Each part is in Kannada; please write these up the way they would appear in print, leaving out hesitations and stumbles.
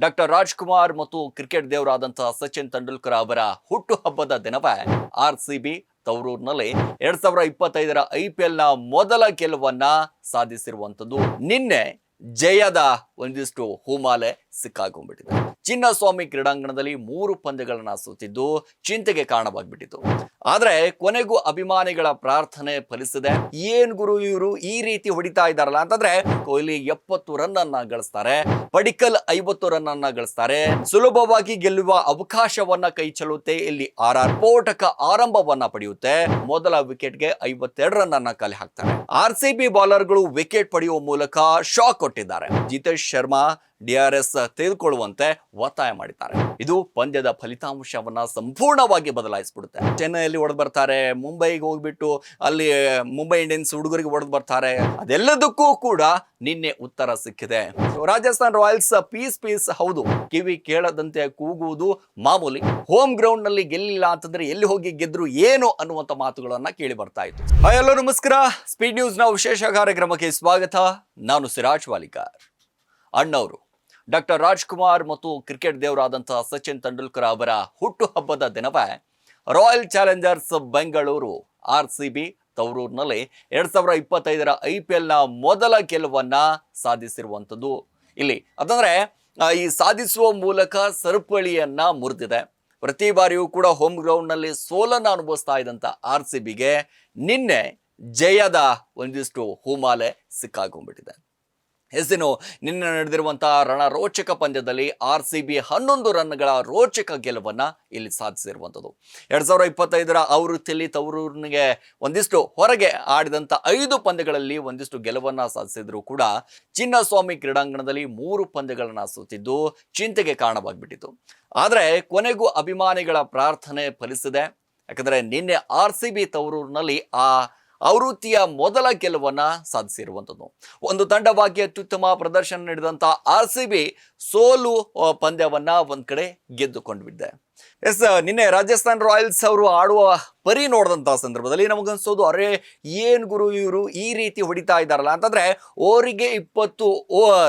ಡಾಕ್ಟರ್ ರಾಜ್ಕುಮಾರ್ ಮತ್ತು ಕ್ರಿಕೆಟ್ ದೇವರಾದಂತಹ ಸಚಿನ್ ತೆಂಡೂಲ್ಕರ್ ಅವರ ಹುಟ್ಟುಹಬ್ಬದ ದಿನವೇ ಆರ್ಸಿಬಿ ತವರೂರಿನಲ್ಲಿ 2025ರ IPL ನ ಮೊದಲ ಗೆಲುವನ್ನ ಸಾಧಿಸಿರುವಂತದ್ದು. ನಿನ್ನೆ ಜಯದ ಒಂದಿಷ್ಟು ಹೂಮಾಲೆ ಸಿಕ್ಕಾಕೊಂಡ್ಬಿಟ್ಟಿದೆ. ಚಿನ್ನಸ್ವಾಮಿ ಕ್ರೀಡಾಂಗಣದಲ್ಲಿ 3 ಪಂದ್ಯಗಳನ್ನ ಸೋತಿದ್ದು ಚಿಂತೆಗೆ ಕಾರಣವಾಗ್ಬಿಟ್ಟಿತ್ತು. ಆದ್ರೆ ಕೊನೆಗೂ ಅಭಿಮಾನಿಗಳ ಪ್ರಾರ್ಥನೆ ಫಲಿಸಿದೆ. ಏನ್ ಗುರು ಇವರು ಈ ರೀತಿ ಹೊಡಿತಾ ಇದ್ದಾರಲ್ಲ ಅಂತಂದ್ರೆ, ಕೊಹ್ಲಿ 70 ರನ್ ಅನ್ನ ಗಳಿಸ್ತಾರೆ, ಪಡಿಕಲ್ 50 ರನ್ ಅನ್ನ ಗಳಿಸ್ತಾರೆ, ಸುಲಭವಾಗಿ ಗೆಲ್ಲುವ ಅವಕಾಶವನ್ನ ಕೈ ಚೆಲ್ಲುತ್ತೆ. ಇಲ್ಲಿ RR ಸ್ಫೋಟಕ ಆರಂಭವನ್ನ ಪಡೆಯುತ್ತೆ. ಮೊದಲ ವಿಕೆಟ್ಗೆ 52 ರನ್ ಅನ್ನ ಕಲೆ ಹಾಕ್ತಾರೆ. RCB ಬೌಲರ್ಗಳು ವಿಕೆಟ್ ಪಡೆಯುವ ಮೂಲಕ ಶಾಕ್ ಕೊಟ್ಟಿದ್ದಾರೆ. ಜಿತೇಶ್ ಶರ್ಮಾ DRS ತೆಗೆದುಕೊಳ್ಳುವಂತೆ ಒತ್ತಾಯ ಮಾಡಿದ್ದಾರೆ. ಇದು ಪಂದ್ಯದ ಫಲಿತಾಂಶವನ್ನ ಸಂಪೂರ್ಣವಾಗಿ ಬದಲಾಯಿಸಿಬಿಡುತ್ತೆ. ಚೆನ್ನೈಯಲ್ಲಿ ಹೊಡೆದು ಬರ್ತಾರೆ, ಮುಂಬೈಗೆ ಹೋಗ್ಬಿಟ್ಟು ಅಲ್ಲಿ ಮುಂಬೈ ಇಂಡಿಯನ್ಸ್ ಹುಡುಗರಿಗೆ ಹೊಡೆದು ಬರ್ತಾರೆ. ಅದೆಲ್ಲದಕ್ಕೂ ಕೂಡ ನಿನ್ನೆ ಉತ್ತರ ಸಿಕ್ಕಿದೆ. ರಾಜಸ್ಥಾನ್ ರಾಯಲ್ಸ್ ಪೀಸ್ ಹೌದು, ಕಿವಿ ಕೇಳದಂತೆ ಕೂಗುವುದು ಮಾಮೂಲಿ. ಹೋಮ್ ಗ್ರೌಂಡ್ ನಲ್ಲಿ ಗೆಲ್ಲಿಲ್ಲ ಅಂತಂದ್ರೆ ಎಲ್ಲಿ ಹೋಗಿ ಗೆದ್ರು ಏನು ಅನ್ನುವಂತ ಮಾತುಗಳನ್ನ ಕೇಳಿ ಬರ್ತಾ ಇತ್ತು. ಹಲೋ ನಮಸ್ಕಾರ, ಸ್ಪೀಡ್ ನ್ಯೂಸ್ ನ ವಿಶೇಷ ಕಾರ್ಯಕ್ರಮಕ್ಕೆ ಸ್ವಾಗತ. ನಾನು ಸಿರಾಜ್ ವಾಲಿಕಾರ್. ಅಣ್ಣವರು ಡಾಕ್ಟರ್ ರಾಜ್ಕುಮಾರ್ ಮತ್ತು ಕ್ರಿಕೆಟ್ ದೇವರಾದಂತಹ ಸಚಿನ್ ತೆಂಡೂಲ್ಕರ್ ಅವರ ಹುಟ್ಟುಹಬ್ಬದ ದಿನವೇ royal Challengers Bengaluru RCB ತವರೂರಿನಲ್ಲಿ 2025ರ IPL ನ ಮೊದಲ ಗೆಲುವನ್ನ ಸಾಧಿಸಿರುವಂಥದ್ದು. ಇಲ್ಲಿ ಅದಂದ್ರೆ ಈ ಸಾಧಿಸುವ ಮೂಲಕ ಸರಪಳಿಯನ್ನ ಮುರಿದಿದೆ. ಪ್ರತಿ ಬಾರಿಯೂ ಕೂಡ ಹೋಮ್ ಗ್ರೌಂಡ್ ನಲ್ಲಿ ಸೋಲನ್ನು ಅನುಭವಿಸ್ತಾ ಇದ್ದಂತ RCBಗೆ ನಿನ್ನೆ ಜಯದ ಒಂದಿಷ್ಟು ಹೂಮಾಲೆ ಸಿಕ್ಕಾಕೊಂಡ್ಬಿಟ್ಟಿದೆ. ಹೆಸರು ನಿನ್ನೆ ನಡೆದಿರುವಂತಹ ರಣರೋಚಕ ಪಂದ್ಯದಲ್ಲಿ RCB 11 ರನ್ಗಳ ರೋಚಕ ಗೆಲುವನ್ನ ಇಲ್ಲಿ ಸಾಧಿಸಿರುವಂಥದ್ದು. 2025ರ ಆವೃತ್ತಿಯಲ್ಲಿ ತವರೂರಿನಿಗೆ ಒಂದಿಷ್ಟು ಹೊರಗೆ ಆಡಿದಂಥ 5 ಪಂದ್ಯಗಳಲ್ಲಿ ಒಂದಿಷ್ಟು ಗೆಲುವನ್ನ ಸಾಧಿಸಿದ್ರು ಕೂಡ ಚಿನ್ನಸ್ವಾಮಿ ಕ್ರೀಡಾಂಗಣದಲ್ಲಿ 3 ಪಂದ್ಯಗಳನ್ನ ಸೋತಿದ್ದು ಚಿಂತೆಗೆ ಕಾರಣವಾಗ್ಬಿಟ್ಟಿತ್ತು. ಆದ್ರೆ ಕೊನೆಗೂ ಅಭಿಮಾನಿಗಳ ಪ್ರಾರ್ಥನೆ ಫಲಿಸಿದೆ. ಯಾಕಂದ್ರೆ ನಿನ್ನೆ RCB ತವರೂರಿನಲ್ಲಿ ಆವೃತ್ತಿಯ ಮೊದಲ ಗೆಲುವನ್ನ ಸಾಧಿಸಿರುವಂಥದ್ದು. ಒಂದು ತಂಡವಾಗಿ ಅತ್ಯುತ್ತಮ ಪ್ರದರ್ಶನ ನೀಡಿದಂಥ RCB ಸೋಲು ಪಂದ್ಯವನ್ನ ಒಂದ್ ಕಡೆ ಗೆದ್ದುಕೊಂಡು ಬಿಟ್ಟಿದೆ. ನಿನ್ನೆ ರಾಜಸ್ಥಾನ್ ರಾಯಲ್ಸ್ ಅವರು ಆಡುವ ಪರಿ ನೋಡಿದಂತಹ ಸಂದರ್ಭದಲ್ಲಿ ನಮಗನ್ಸೋದು, ಅರೆ ಏನ್ ಗುರು ಇವರು ಈ ರೀತಿ ಹೊಡಿತಾ ಇದ್ದಾರಲ್ಲ ಅಂತಂದ್ರೆ, ಓವರಿಗೆ 20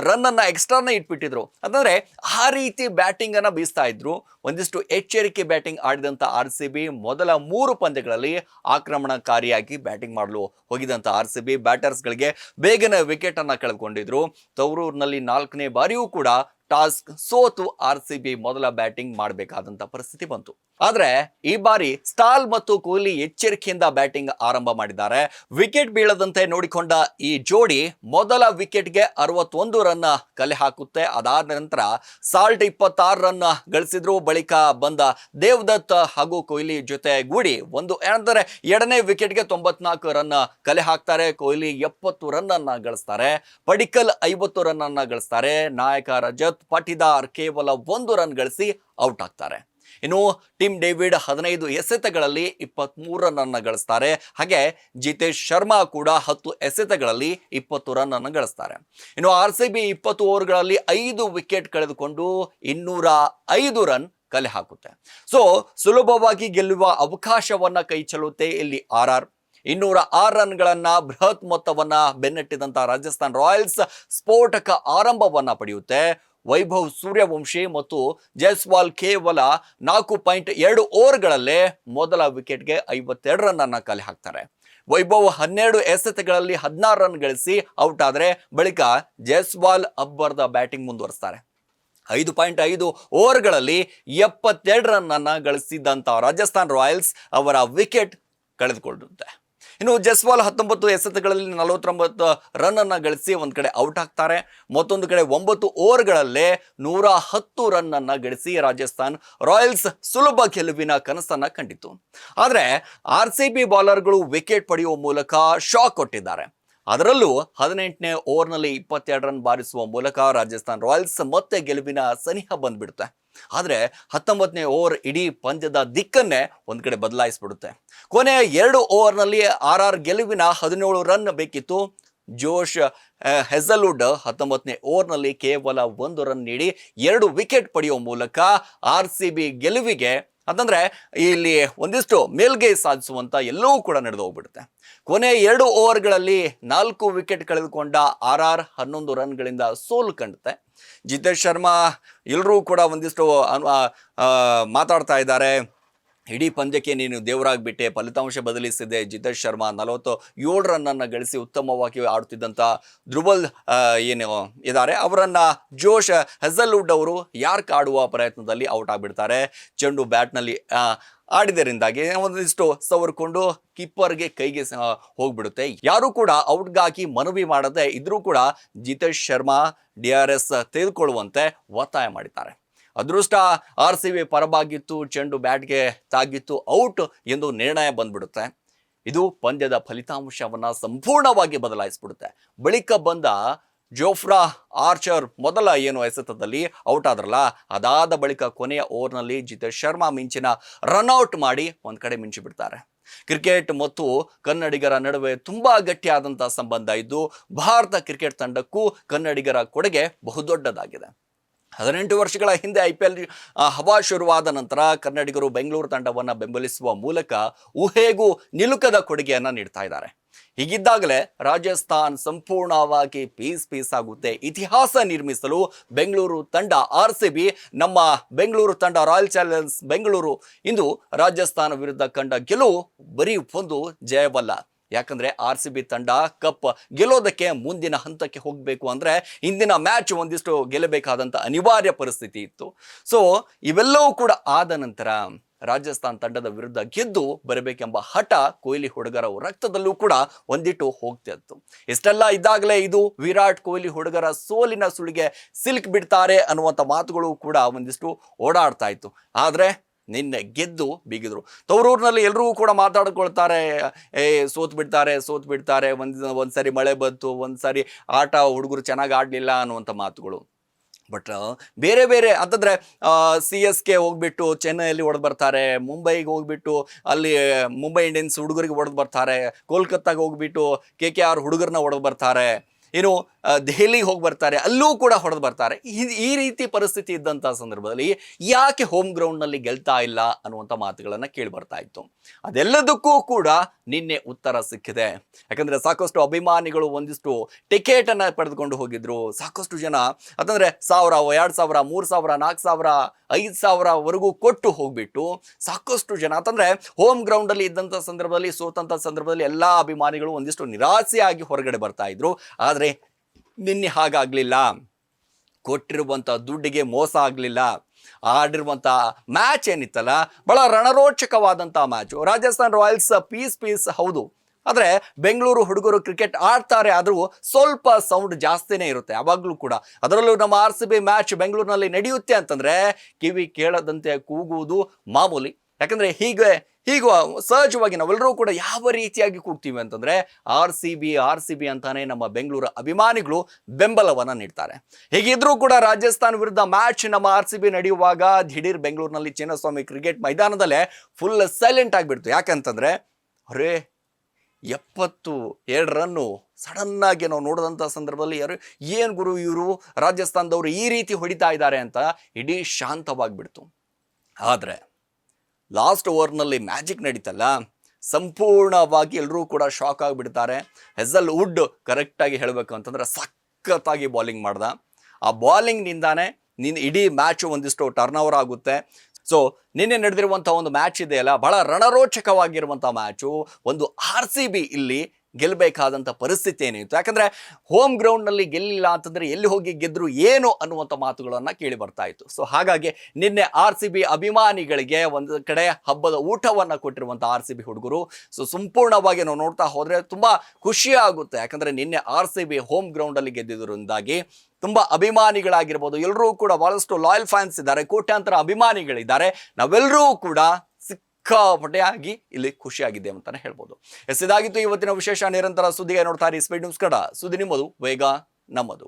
ರನ್ ಅನ್ನ ಎಕ್ಸ್ಟ್ರಾನ ಇಟ್ಬಿಟ್ಟಿದ್ರು. ಅಂತಂದ್ರೆ ಆ ರೀತಿ ಬ್ಯಾಟಿಂಗ್ ಅನ್ನ ಬೀಸ್ತಾ ಇದ್ರು. ಒಂದಿಷ್ಟು ಎಚ್ಚರಿಕೆ ಬ್ಯಾಟಿಂಗ್ ಆಡಿದಂತ RCB ಮೊದಲ 3 ಪಂದ್ಯಗಳಲ್ಲಿ ಆಕ್ರಮಣಕಾರಿಯಾಗಿ ಬ್ಯಾಟಿಂಗ್ ಮಾಡಲು ಹೋಗಿದಂತ RCB ಬ್ಯಾಟರ್ಸ್ ಗಳಿಗೆ ಬೇಗನೆ ವಿಕೆಟ್ ಅನ್ನ ಕಳೆದುಕೊಂಡಿದ್ರು. ತವರೂರಿನಲ್ಲಿ 4ನೇ ಬಾರಿಯೂ ಕೂಡ ಟಾಸ್ಕ್ ಸೋತು RCB ಮೊದಲ ಬ್ಯಾಟಿಂಗ್ ಮಾಡಬೇಕಾದಂತ ಪರಿಸ್ಥಿತಿ ಬಂತು. ಆದ್ರೆ ಈ ಬಾರಿ ಸ್ಟಾಲ್ ಮತ್ತು ಕೊಹ್ಲಿ ಎಚ್ಚರಿಕೆಯಿಂದ ಬ್ಯಾಟಿಂಗ್ ಆರಂಭ ಮಾಡಿದ್ದಾರೆ. ವಿಕೆಟ್ ಬೀಳದಂತೆ ನೋಡಿಕೊಂಡ ಈ ಜೋಡಿ ಮೊದಲ ವಿಕೆಟ್ಗೆ 61 ರನ್ ಕಲೆ ಹಾಕುತ್ತೆ. ಅದಾದ ನಂತರ ಸಾಲ್ಟ್ 26 ರನ್ ಗಳಿಸಿದ್ರು. ಬಳಿಕ ಬಂದ ದೇವದತ್ ಹಾಗೂ ಕೊಹ್ಲಿ ಜೊತೆ ಗೂಡಿ ಅಂದರೆ 2ನೇ ವಿಕೆಟ್ಗೆ 94 ರನ್ ಕಲೆ ಹಾಕ್ತಾರೆ. ಕೊಹ್ಲಿ 70 ರನ್ ಅನ್ನ ಗಳಿಸ್ತಾರೆ. ಪಡಿಕಲ್ 50 ರನ್ ಅನ್ನ ಗಳಿಸ್ತಾರೆ. ನಾಯಕ ರಜತ್ ಪಾಟಿದಾರ್ ಕೇವಲ 1 ರನ್ ಗಳಿಸಿ ಔಟ್ ಆಗ್ತಾರೆ. ಇನ್ನು ಟಿಮ್ ಡೇವಿಡ್ 15 ಎಸೆತಗಳಲ್ಲಿ 23 ರನ್ ಅನ್ನು ಗಳಿಸ್ತಾರೆ. ಹಾಗೆ ಜಿತೇಶ್ ಶರ್ಮಾ ಕೂಡ 10 ಎಸೆತಗಳಲ್ಲಿ 20 ರನ್ ಅನ್ನು ಗಳಿಸ್ತಾರೆ. ಇನ್ನು RCB 20 ಓವರ್ಗಳಲ್ಲಿ 5 ವಿಕೆಟ್ ಕಳೆದುಕೊಂಡು 205 ರನ್ ಕಲೆ ಹಾಕುತ್ತೆ. ಸೊ ಸುಲಭವಾಗಿ ಗೆಲ್ಲುವ ಅವಕಾಶವನ್ನ ಕೈ ಚೆಲ್ಲುತ್ತೆ ಇಲ್ಲಿ RR. 206 ರನ್ಗಳನ್ನ ಬೃಹತ್ ಮೊತ್ತವನ್ನ ಬೆನ್ನಟ್ಟಿದಂತ ರಾಜಸ್ಥಾನ್ ರಾಯಲ್ಸ್ ಸ್ಫೋಟಕ ಆರಂಭವನ್ನ ಪಡೆಯುತ್ತೆ. ವೈಭವ್ ಸೂರ್ಯವಂಶಿ ಮತ್ತು ಜೈಸ್ವಾಲ್ ಕೇವಲ 4.2 ಓವರ್ಗಳಲ್ಲೇ ಮೊದಲ ವಿಕೆಟ್ಗೆ 52 ರನ್ ಅನ್ನ ಕಲೆ ಹಾಕ್ತಾರೆ. ವೈಭವ್ 12 ಎಸೆತಗಳಲ್ಲಿ 16 ರನ್ ಗಳಿಸಿ ಔಟ್ ಆದ್ರೆ ಬಳಿಕ ಜೈಸ್ವಾಲ್ ಅಬ್ಬರದ ಬ್ಯಾಟಿಂಗ್ ಮುಂದುವರಿಸ್ತಾರೆ. 5.5 ಓವರ್ಗಳಲ್ಲಿ 72 ರನ್ ಅನ್ನ ಗಳಿಸಿದಂತ ರಾಜಸ್ಥಾನ್ ರಾಯಲ್ಸ್ ಅವರ ವಿಕೆಟ್ ಕಳೆದುಕೊಳ್ಳುತ್ತೆ. ಇನ್ನು ಜೈಸ್ವಾಲ್ 19 ಎಸೆತಗಳಲ್ಲಿ 49 ರನ್ ಅನ್ನ ಗಳಿಸಿ ಒಂದ್ ಕಡೆ ಔಟ್ ಆಗ್ತಾರೆ. ಮತ್ತೊಂದು ಕಡೆ 9 ಓವರ್ಗಳಲ್ಲೇ 110 ರನ್ ಅನ್ನ ಗಳಿಸಿ ರಾಜಸ್ಥಾನ್ ರಾಯಲ್ಸ್ ಸುಲಭ ಗೆಲುವಿನ ಕನಸನ್ನ ಕಂಡಿತು. ಆದ್ರೆ RCB ಬೌಲರ್ಗಳು ವಿಕೆಟ್ ಪಡೆಯುವ ಮೂಲಕ ಶಾಕ್ ಕೊಟ್ಟಿದ್ದಾರೆ. ಅದರಲ್ಲೂ 18ನೇ ಓವರ್ನಲ್ಲಿ 22 ರನ್ ಬಾರಿಸುವ ಮೂಲಕ ರಾಜಸ್ಥಾನ್ ರಾಯಲ್ಸ್ ಮತ್ತೆ ಗೆಲುವಿನ ಸನಿಹ ಬಂದ್ಬಿಡುತ್ತೆ. ಆದ್ರೆ 19ನೇ ಓವರ್ ಇಡೀ ಪಂದ್ಯದ ದಿಕ್ಕನ್ನೇ ಒಂದ್ ಕಡೆ ಬದಲಾಯಿಸ್ಬಿಡುತ್ತೆ. ಕೊನೆಯ 2 ಓವರ್ನಲ್ಲಿ RR ಗೆಲುವಿನ 17 ರನ್ ಬೇಕಿತ್ತು. ಜೋಶ್ ಹೆಜಲ್ವುಡ್ 19ನೇ ಓವರ್ನಲ್ಲಿ ಕೇವಲ 1 ರನ್ ನೀಡಿ 2 ವಿಕೆಟ್ ಪಡೆಯುವ ಮೂಲಕ RCB ಗೆಲುವಿಗೆ ಅಂತಂದ್ರೆ ಇಲ್ಲಿ ಒಂದಿಷ್ಟು ಮೇಲ್ಗೈ ಸಾಧಿಸುವಂತ ಎಲ್ಲವೂ ಕೂಡ ನಡೆದು ಹೋಗ್ಬಿಡುತ್ತೆ. ಕೊನೆ 2 ಓವರ್ಗಳಲ್ಲಿ 4 ವಿಕೆಟ್ ಕಳೆದುಕೊಂಡ RR 11 ರನ್ಗಳಿಂದ ಸೋಲು ಕಂಡುತ್ತೆ. ಜಿತೇಶ್ ಶರ್ಮಾ ಎಲ್ಲರೂ ಕೂಡ ಒಂದಿಷ್ಟು ಮಾತಾಡ್ತಾ ಇದ್ದಾರೆ. ಇಡೀ ಪಂದ್ಯಕ್ಕೆ ನೀನು ದೇವರಾಗ್ಬಿಟ್ಟೆ, ಫಲಿತಾಂಶ ಬದಲಿಸಿದೆ. ಜಿತೇಶ್ ಶರ್ಮಾ 47 ರನ್ನನ್ನು ಗಳಿಸಿ ಉತ್ತಮವಾಗಿ ಆಡುತ್ತಿದ್ದಂಥ ಧ್ರುವಲ್ ಏನು ಇದ್ದಾರೆ ಅವರನ್ನು ಜೋಶ್ ಹೆಸಲ್ವುಡ್ ಅವರು ಯಾರ್ಕ್ ಆಡುವ ಪ್ರಯತ್ನದಲ್ಲಿ ಔಟ್ ಆಗಿಬಿಡ್ತಾರೆ. ಚೆಂಡು ಬ್ಯಾಟ್ನಲ್ಲಿ ಆಡಿದರಿಂದಾಗಿ ಒಂದಿಷ್ಟು ಸವರ್ಕೊಂಡು ಕೀಪರ್ಗೆ ಕೈಗೆ ಹೋಗ್ಬಿಡುತ್ತೆ. ಯಾರು ಕೂಡ ಔಟ್ಗಾಗಿ ಮನವಿ ಮಾಡದೆ ಇದ್ರೂ ಕೂಡ ಜಿತೇಶ್ ಶರ್ಮಾ DRS ತೆಗೆದುಕೊಳ್ಳುವಂತೆ ಒತ್ತಾಯ ಮಾಡಿದ್ದಾರೆ. ಅದೃಷ್ಟ RCB ಪರವಾಗಿತ್ತು, ಚೆಂಡು ಬ್ಯಾಟ್ಗೆ ತಾಗಿತ್ತು, ಔಟ್ ಎಂದು ನಿರ್ಣಯ ಬಂದ್ಬಿಡುತ್ತೆ. ಇದು ಪಂದ್ಯದ ಫಲಿತಾಂಶವನ್ನ ಸಂಪೂರ್ಣವಾಗಿ ಬದಲಾಯಿಸ್ಬಿಡುತ್ತೆ. ಬಳಿಕ ಬಂದ ಜೋಫ್ರಾ ಆರ್ಚರ್ ಮೊದಲ ಎಸೆತದಲ್ಲಿ ಔಟ್ ಆದ್ರಲ್ಲ, ಅದಾದ ಬಳಿಕ ಕೊನೆಯ ಓವರ್ನಲ್ಲಿ ಜಿತೇಶ್ ಶರ್ಮಾ ಮಿಂಚಿನ ರನ್ಔಟ್ ಮಾಡಿ ಒಂದ್ ಕಡೆ ಮಿಂಚಿ ಬಿಡ್ತಾರೆ. ಕ್ರಿಕೆಟ್ ಮತ್ತು ಕನ್ನಡಿಗರ ನಡುವೆ ತುಂಬಾ ಗಟ್ಟಿಯಾದಂತಹ ಸಂಬಂಧ ಇದ್ದು ಭಾರತ ಕ್ರಿಕೆಟ್ ತಂಡಕ್ಕೂ ಕನ್ನಡಿಗರ ಕೊಡುಗೆ ಬಹುದೊಡ್ಡದಾಗಿದೆ. 18 ವರ್ಷಗಳ ಹಿಂದೆ IPL ಹವಾ ಶುರುವಾದ ನಂತರ ಕನ್ನಡಿಗರು ಬೆಂಗಳೂರು ತಂಡವನ್ನು ಬೆಂಬಲಿಸುವ ಮೂಲಕ ಊಹೆಗೂ ನಿಲುಕದ ಕೊಡುಗೆಯನ್ನು ನೀಡ್ತಾ ಇದ್ದಾರೆ. ಹೀಗಿದ್ದಾಗಲೇ ರಾಜಸ್ಥಾನ್ ಸಂಪೂರ್ಣವಾಗಿ ಪೀಸ್ ಆಗುತ್ತೆ. ಇತಿಹಾಸ ನಿರ್ಮಿಸಲು ಬೆಂಗಳೂರು ತಂಡ RCB, ನಮ್ಮ ಬೆಂಗಳೂರು ತಂಡ ರಾಯಲ್ ಚಾಲೆಂಜರ್ಸ್ ಬೆಂಗಳೂರು ಇಂದು ರಾಜಸ್ಥಾನ ವಿರುದ್ಧ ಕಂಡ ಗೆಲುವು ಬರೀ ಒಂದು ಜಯವಲ್ಲ. ಯಾಕಂದ್ರೆ RCB ತಂಡ ಕಪ್ ಗೆಲ್ಲೋದಕ್ಕೆ ಮುಂದಿನ ಹಂತಕ್ಕೆ ಹೋಗಬೇಕು ಅಂದ್ರೆ ಇಂದಿನ ಮ್ಯಾಚ್ ಒಂದಿಷ್ಟು ಗೆಲ್ಲಬೇಕಾದಂತ ಅನಿವಾರ್ಯ ಪರಿಸ್ಥಿತಿ ಇತ್ತು. ಸೊ ಇವೆಲ್ಲವೂ ಕೂಡ ಆದ ನಂತರ ರಾಜಸ್ಥಾನ್ ತಂಡದ ವಿರುದ್ಧ ಗೆದ್ದು ಬರಬೇಕೆಂಬ ಹಠ ಕೊಹ್ಲಿ ಹುಡುಗರ ರಕ್ತದಲ್ಲೂ ಕೂಡ ಒಂದಿಟ್ಟು ಹೋಗ್ತಿತ್ತು. ಇಷ್ಟೆಲ್ಲ ಇದ್ದಾಗಲೇ ಇದು ವಿರಾಟ್ ಕೊಹ್ಲಿ ಹುಡುಗರ ಸೋಲಿನ ಸುಳಿಗೆ ಸಿಲುಕಿ ಬಿಡ್ತಾರೆ ಅನ್ನುವಂಥ ಮಾತುಗಳು ಕೂಡ ಒಂದಿಷ್ಟು ಓಡಾಡ್ತಾ ಇತ್ತು. ಆದ್ರೆ ನಿನ್ನೆ ಗೆದ್ದು ಬೀಗಿದ್ರು. ತವರೂರಿನಲ್ಲಿ ಎಲ್ಲರೂ ಕೂಡ ಮಾತಾಡ್ಕೊಳ್ತಾರೆ, ಸೋತ್ ಬಿಡ್ತಾರೆ, ಒಂದ್ಸರಿ ಮಳೆ ಬಂತು, ಒಂದ್ಸರಿ ಆಟ ಹುಡುಗರು ಚೆನ್ನಾಗಿ ಆಡಲಿಲ್ಲ ಅನ್ನುವಂಥ ಮಾತುಗಳು. ಬಟ್ ಬೇರೆ ಅಂತಂದರೆ CSK ಹೋಗ್ಬಿಟ್ಟು ಚೆನ್ನೈಯಲ್ಲಿ ಹೊಡೆದು ಬರ್ತಾರೆ, ಮುಂಬೈಗೆ ಹೋಗ್ಬಿಟ್ಟು ಅಲ್ಲಿ ಮುಂಬೈ ಇಂಡಿಯನ್ಸ್ ಹುಡುಗರಿಗೆ ಹೊಡೆದು ಬರ್ತಾರೆ, ಕೋಲ್ಕತ್ತಾಗೆ ಹೋಗ್ಬಿಟ್ಟು KKR ಹುಡುಗರನ್ನ ಹೊಡೆದು ಬರ್ತಾರೆ, ಏನು ದೆಹಲಿಗೆ ಹೋಗಿ ಬರ್ತಾರೆ, ಅಲ್ಲೂ ಕೂಡ ಹೊಡೆದು ಬರ್ತಾರೆ. ಈ ರೀತಿ ಪರಿಸ್ಥಿತಿ ಇದ್ದಂಥ ಸಂದರ್ಭದಲ್ಲಿ ಯಾಕೆ ಹೋಮ್ ಗ್ರೌಂಡ್ನಲ್ಲಿ ಗೆಲ್ತಾ ಇಲ್ಲ ಅನ್ನುವಂಥ ಮಾತುಗಳನ್ನು ಕೇಳಿ ಬರ್ತಾ ಇತ್ತು. ಅದೆಲ್ಲದಕ್ಕೂ ಕೂಡ ನಿನ್ನೆ ಉತ್ತರ ಸಿಕ್ಕಿದೆ. ಯಾಕಂದರೆ ಸಾಕಷ್ಟು ಅಭಿಮಾನಿಗಳು ಒಂದಿಷ್ಟು ಟಿಕೆಟನ್ನು ಪಡೆದುಕೊಂಡು ಹೋಗಿದ್ರು. ಸಾಕಷ್ಟು ಜನ ಅಂತಂದರೆ 1000, 2000, 3000, 4000, 5000ವರೆಗೂ ಕೊಟ್ಟು ಹೋಗ್ಬಿಟ್ಟು ಸಾಕಷ್ಟು ಜನ ಅಂತಂದರೆ ಹೋಮ್ ಗ್ರೌಂಡಲ್ಲಿ ಇದ್ದಂಥ ಸಂದರ್ಭದಲ್ಲಿ, ಸೋತಂಥ ಸಂದರ್ಭದಲ್ಲಿ ಎಲ್ಲ ಅಭಿಮಾನಿಗಳು ಒಂದಿಷ್ಟು ನಿರಾಸೆಯಾಗಿ ಹೊರಗಡೆ ಬರ್ತಾ ಇದ್ರು. ಆದರೆ ನಿನ್ನೆ ಹಾಗಾಗಲಿಲ್ಲ. ಕೊಟ್ಟಿರುವಂಥ ದುಡ್ಡಿಗೆ ಮೋಸ ಆಗಲಿಲ್ಲ. ಆಡಿರುವಂಥ ಮ್ಯಾಚ್ ಏನಿತ್ತಲ್ಲ, ಬಹಳ ರಣರೋಚಕವಾದಂಥ ಮ್ಯಾಚು. ರಾಜಸ್ಥಾನ್ ರಾಯಲ್ಸ್ ಪೀಸ್ ಹೌದು, ಆದರೆ ಬೆಂಗಳೂರು ಹುಡುಗರು ಕ್ರಿಕೆಟ್ ಆಡ್ತಾರೆ, ಆದರೂ ಸ್ವಲ್ಪ ಸೌಂಡ್ ಜಾಸ್ತಿನೇ ಇರುತ್ತೆ ಯಾವಾಗಲೂ ಕೂಡ. ಅದರಲ್ಲೂ ನಮ್ಮ RCB ಮ್ಯಾಚ್ ಬೆಂಗಳೂರಿನಲ್ಲಿ ನಡೆಯುತ್ತೆ ಅಂತಂದರೆ ಕಿವಿ ಕೇಳದಂತೆ ಕೂಗುವುದು ಮಾಮೂಲಿ. ಯಾಕಂದರೆ ಹೀಗೂ ಸಹಜವಾಗಿ ನಾವೆಲ್ಲರೂ ಕೂಡ ಯಾವ ರೀತಿಯಾಗಿ ಕೂಗ್ತೀವಿ ಅಂತಂದರೆ RCB ಅಂತಾನೆ ನಮ್ಮ ಬೆಂಗಳೂರು ಅಭಿಮಾನಿಗಳು ಬೆಂಬಲವನ್ನು ನೀಡ್ತಾರೆ. ಹೀಗಿದ್ರೂ ಕೂಡ ರಾಜಸ್ಥಾನ್ ವಿರುದ್ಧ ಮ್ಯಾಚ್ ನಮ್ಮ RCB ನಡೆಯುವಾಗ ದಿಢೀರ್ ಬೆಂಗಳೂರಿನಲ್ಲಿ ಚಿನ್ನಸ್ವಾಮಿ ಕ್ರಿಕೆಟ್ ಮೈದಾನದಲ್ಲೇ ಫುಲ್ ಸೈಲೆಂಟ್ ಆಗಿಬಿಡ್ತು. ಯಾಕಂತಂದರೆ 72 ರನ್ನು ಸಡನ್ನಾಗಿ ನಾವು ನೋಡಿದಂಥ ಸಂದರ್ಭದಲ್ಲಿ ಏನು ಗುರು ಇವರು ರಾಜಸ್ಥಾನದವರು ಈ ರೀತಿ ಹೊಡಿತಾ ಇದ್ದಾರೆ ಅಂತ ಇಡೀ ಶಾಂತವಾಗಿಬಿಡ್ತು. ಆದರೆ ಲಾಸ್ಟ್ ಓವರ್ನಲ್ಲಿ ಮ್ಯಾಜಿಕ್ ನಡೀತಲ್ಲ, ಸಂಪೂರ್ಣವಾಗಿ ಎಲ್ಲರೂ ಕೂಡ ಶಾಕ್ ಆಗಿಬಿಡ್ತಾರೆ. ಹೆಸಲ್ವುಡ್ ಕರೆಕ್ಟಾಗಿ ಹೇಳಬೇಕು ಅಂತಂದರೆ ಸಖತ್ತಾಗಿ ಬಾಲಿಂಗ್ ಮಾಡ್ದ. ಆ ಬಾಲಿಂಗ್ನಿಂದಾನೇ ಇಡೀ ಮ್ಯಾಚು ಒಂದಿಷ್ಟು ಟರ್ನ್ ಓವರ್ ಆಗುತ್ತೆ. ಸೊ ನಿನ್ನೆ ನಡೆದಿರುವಂಥ ಒಂದು ಮ್ಯಾಚ್ ಇದೆಯಲ್ಲ, ಬಹಳ ರಣರೋಚಕವಾಗಿರುವಂಥ ಮ್ಯಾಚು. ಒಂದು RCB ಇಲ್ಲಿ ಗೆಲ್ಲಬೇಕಾದಂಥ ಪರಿಸ್ಥಿತಿ ಏನಿತ್ತು. ಯಾಕಂದರೆ ಹೋಮ್ ಗ್ರೌಂಡ್ನಲ್ಲಿ ಗೆಲ್ಲಿಲ್ಲ ಅಂತಂದರೆ ಎಲ್ಲಿ ಹೋಗಿ ಗೆದ್ರು ಏನು ಅನ್ನುವಂಥ ಮಾತುಗಳನ್ನು ಕೇಳಿ ಬರ್ತಾ ಇತ್ತು. ಸೊ ಹಾಗಾಗಿ ನಿನ್ನೆ RCB ಅಭಿಮಾನಿಗಳಿಗೆ ಒಂದು ಕಡೆ ಹಬ್ಬದ ಊಟವನ್ನು ಕೊಟ್ಟಿರುವಂಥ RCB ಹುಡುಗರು. ಸೊ ಸಂಪೂರ್ಣವಾಗಿ ನಾವು ನೋಡ್ತಾ ಹೋದರೆ ತುಂಬ ಖುಷಿಯಾಗುತ್ತೆ. ಯಾಕಂದರೆ ನಿನ್ನೆ RCB ಹೋಮ್ ಗ್ರೌಂಡಲ್ಲಿ ಗೆದ್ದಿದ್ದರಿಂದಾಗಿ ತುಂಬ ಅಭಿಮಾನಿಗಳಾಗಿರ್ಬೋದು, ಎಲ್ಲರೂ ಕೂಡ ಭಾಳಷ್ಟು ಲಾಯಲ್ ಫ್ಯಾನ್ಸ್ ಇದ್ದಾರೆ, ಕೋಟ್ಯಾಂತರ ಅಭಿಮಾನಿಗಳಿದ್ದಾರೆ. ನಾವೆಲ್ಲರೂ ಕೂಡ ಸಿಕ್ಕಾಪಟ್ಟೆಯಾಗಿ ಇಲ್ಲಿ ಖುಷಿಯಾಗಿದ್ದೇವೆ ಅಂತಾನೆ ಹೇಳ್ಬೋದು. ಇದಾಗಿತ್ತು ಇವತ್ತಿನ ವಿಶೇಷ. ನಿರಂತರ ಸುದ್ದಿಗೆ ನೋಡ್ತಾ ಇರಿ ಸ್ಪೀಡ್ ನ್ಯೂಸ್ ಕನ್ನಡ. ಸುದ್ದಿ ನಿಮ್ಮದು, ವೇಗ ನಮ್ಮದು.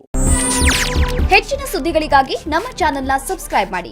ಹೆಚ್ಚಿನ ಸುದ್ದಿಗಳಿಗಾಗಿ ನಮ್ಮ ಚಾನೆಲ್ನ ಸಬ್ಸ್ಕ್ರೈಬ್ ಮಾಡಿ.